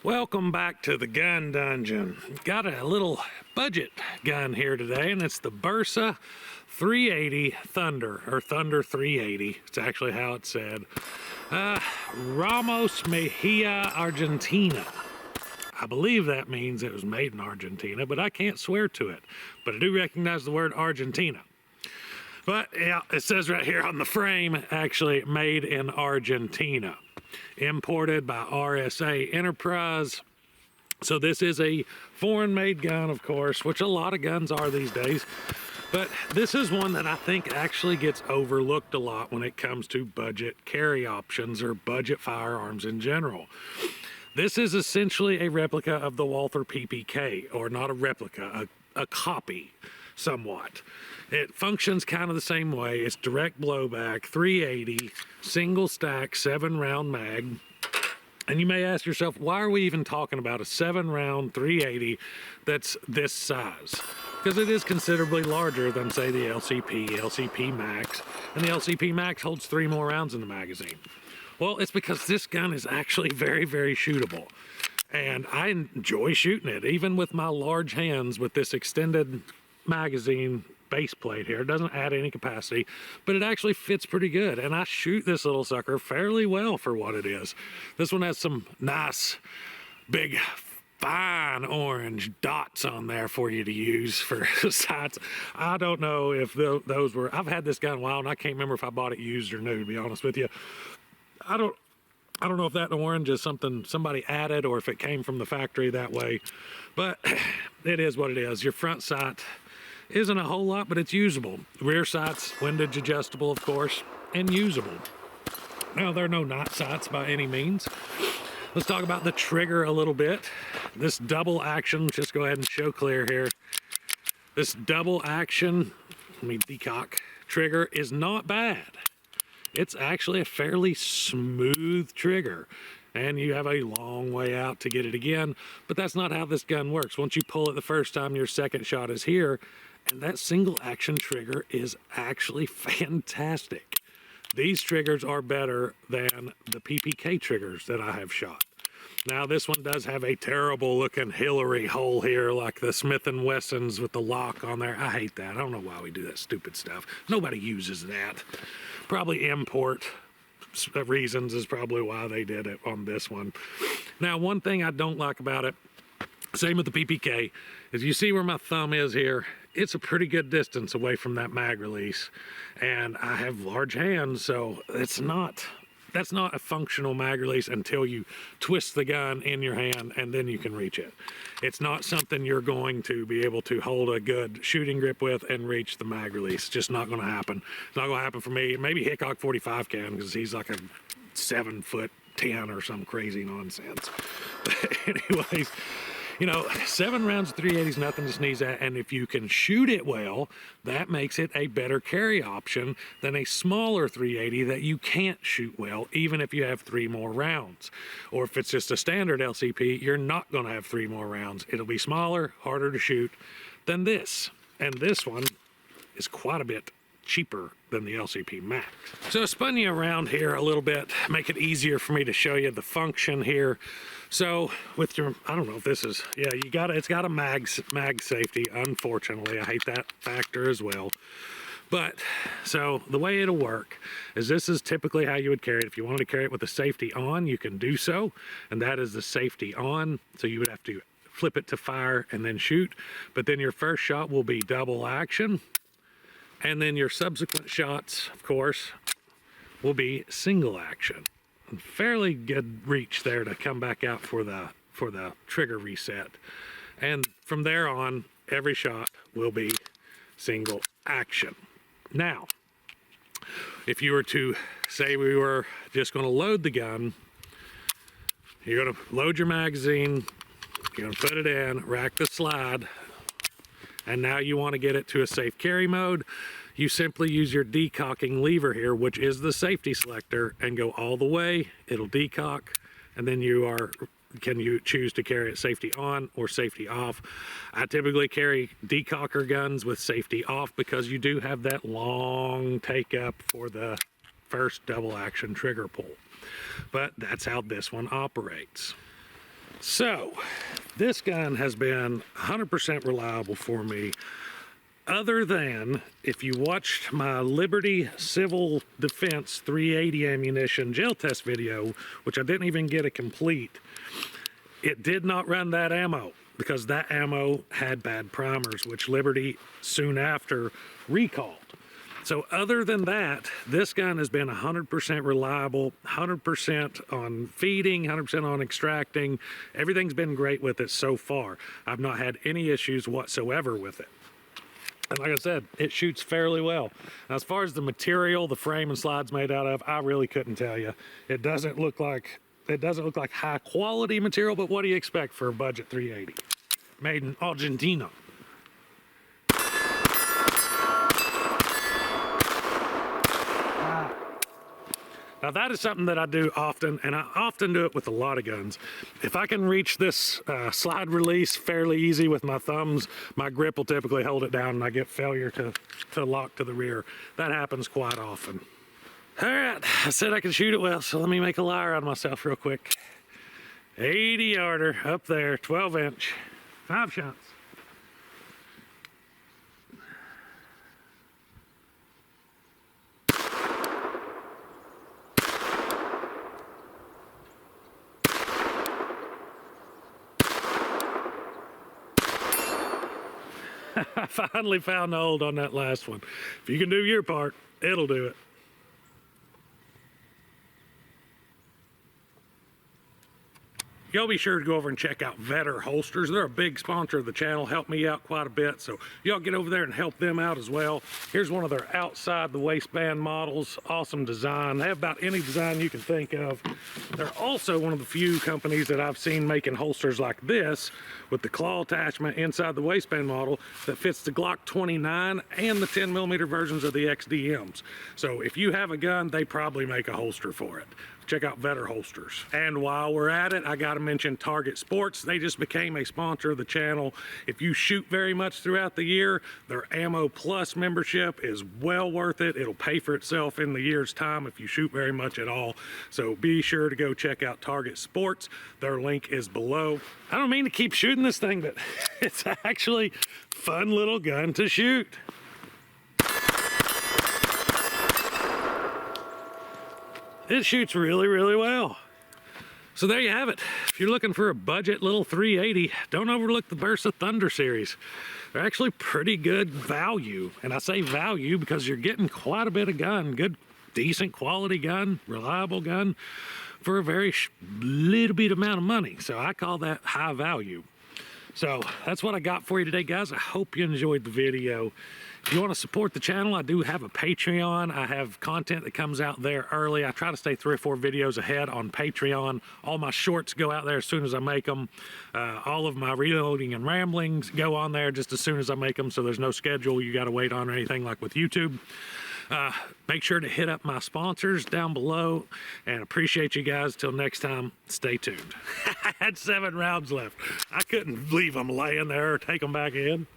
Welcome back to the gun dungeon. Got a little budget gun here today, and it's the Bersa 380 Thunder, or Thunder 380. It's actually how it's said. Ramos Mejia, Argentina. I believe that means it was made in Argentina, but I can't swear to it. But I do recognize the word Argentina. But yeah, it says right here on the frame, actually made in Argentina. Imported by RSA Enterprise. So this is a foreign-made gun, of course, which a lot of guns are these days. But this is one that I think actually gets overlooked a lot when it comes to budget carry options or budget firearms in general. This is essentially a replica of the Walther PPK, or not a replica, a copy somewhat. It functions kind of the same way. It's direct blowback, 380, single stack, 7-round mag. And you may ask yourself, why are we even talking about a 7-round 380 that's this size? Because it is considerably larger than, say, the LCP Max. And the LCP Max holds 3 more rounds in the magazine. Well, it's because this gun is actually very, very shootable. And I enjoy shooting it, even with my large hands with this extended magazine base plate here. It doesn't add any capacity, but it actually fits pretty good, and I shoot this little sucker fairly well for what it is. This one has some nice big fine orange dots on there for you to use for sights. I don't know if those were, I've had this gun a while and I can't remember if I bought it used or new, to be honest with you. I don't know if that orange is something somebody added or if it came from the factory that way, but it is what it is. Your front sight isn't a whole lot, but it's usable. Rear sight's windage adjustable, of course, and usable. Now, there are no night sights by any means. Let's talk about the trigger a little bit. This double action, just go ahead and show clear here. This double action, let me decock, trigger is not bad. It's actually a fairly smooth trigger. And you have a long way out to get it again, but that's not how this gun works. Once you pull it the first time, your second shot is here, and that single action trigger is actually fantastic. These triggers are better than the PPK triggers that I have shot. Now, this one does have a terrible looking Hillary hole here, like the Smith & Wessons with the lock on there. I hate that. I don't know why we do that stupid stuff. Nobody uses that. Probably import reasons is probably why they did it on this one. Now, one thing I don't like about it, same with the PPK, is you see where my thumb is here. It's a pretty good distance away from that mag release, and I have large hands, so that's not a functional mag release until you twist the gun in your hand and then you can reach it. It's not something you're going to be able to hold a good shooting grip with and reach the mag release. It's just not going to happen. It's not going to happen for me. Maybe Hickok 45 can, because he's like a 7'10" or some crazy nonsense. But anyways, you know, 7 rounds of 380 is nothing to sneeze at, and if you can shoot it well, that makes it a better carry option than a smaller 380 that you can't shoot well, even if you have 3 more rounds. Or if it's just a standard LCP, you're not going to have 3 more rounds. It'll be smaller, harder to shoot than this. And this one is quite a bit cheaper than the LCP Max. So I spun you around here a little bit, make it easier for me to show you the function here. So with your, I don't know if this is, yeah, it's got a mag safety, unfortunately. I hate that factor as well. But, so the way it'll work is this is typically how you would carry it. If you wanted to carry it with the safety on, you can do so. And that is the safety on. So you would have to flip it to fire and then shoot. But then your first shot will be double action. And then your subsequent shots, of course, will be single action. Fairly good reach there to come back out for the trigger reset. And from there on, every shot will be single action. Now, if you were to say we were just going to load the gun, you're going to load your magazine, you're going to put it in, rack the slide, and now you want to get it to a safe carry mode. You simply use your decocking lever here, which is the safety selector, and go all the way. It'll decock, and then can you choose to carry it safety on or safety off. I typically carry decocker guns with safety off because you do have that long take up for the first double action trigger pull. But that's how this one operates. So this gun has been 100% reliable for me, other than if you watched my Liberty Civil Defense 380 ammunition gel test video, which I didn't even get a complete. It did not run that ammo because that ammo had bad primers, which Liberty soon after recalled. So other than that, this gun has been 100% reliable, 100% on feeding, 100% on extracting. Everything's been great with it so far. I've not had any issues whatsoever with it. And like I said, it shoots fairly well. Now, as far as the material the frame and slide's made out of, I really couldn't tell you. It doesn't look like high quality material, but what do you expect for a budget 380? Made in Argentina. Now that is something that I do often, and I often do it with a lot of guns. If I can reach this slide release fairly easy with my thumbs, my grip will typically hold it down and I get failure to lock to the rear. That happens quite often. All right, I said I could shoot it well, so let me make a liar out of myself real quick. 80 yarder up there, 12 inch, 5 shots. I finally found the hold on that last one. If you can do your part, it'll do it. Y'all be sure to go over and check out Vetter Holsters. They're a big sponsor of the channel, help me out quite a bit, so y'all get over there and help them out as well. Here's one of their outside the waistband models. Awesome design. They have about any design you can think of. They're also one of the few companies that I've seen making holsters like this with the claw attachment inside the waistband model that fits the Glock 29 and the 10mm versions of the XDMs. So if you have a gun, they probably make a holster for it. Check out Vetter Holsters. And while we're at it, I gotta mention Target Sports. They just became a sponsor of the channel. If you shoot very much throughout the year, their Ammo Plus membership is well worth it. It'll pay for itself in the year's time if you shoot very much at all. So be sure to go check out Target Sports. Their link is below. I don't mean to keep shooting this thing, but it's actually a fun little gun to shoot. It shoots really, really well. So there you have it. If you're looking for a budget little 380, don't overlook the Bersa Thunder series. They're actually pretty good value. And I say value because you're getting quite a bit of gun, good, decent quality gun, reliable gun for a very little bit amount of money. So I call that high value. So that's what I got for you today, guys. I hope you enjoyed the video. If you want to support the channel, I do have a Patreon. I have content that comes out there early. I try to stay 3 or 4 videos ahead on Patreon. All my shorts go out there as soon as I make them. All of my reloading and ramblings go on there just as soon as I make them, so there's no schedule you got to wait on or anything like with YouTube. Make sure to hit up my sponsors down below, and appreciate you guys. Till next time, stay tuned. I had 7 rounds left. I couldn't leave them laying there or take them back in.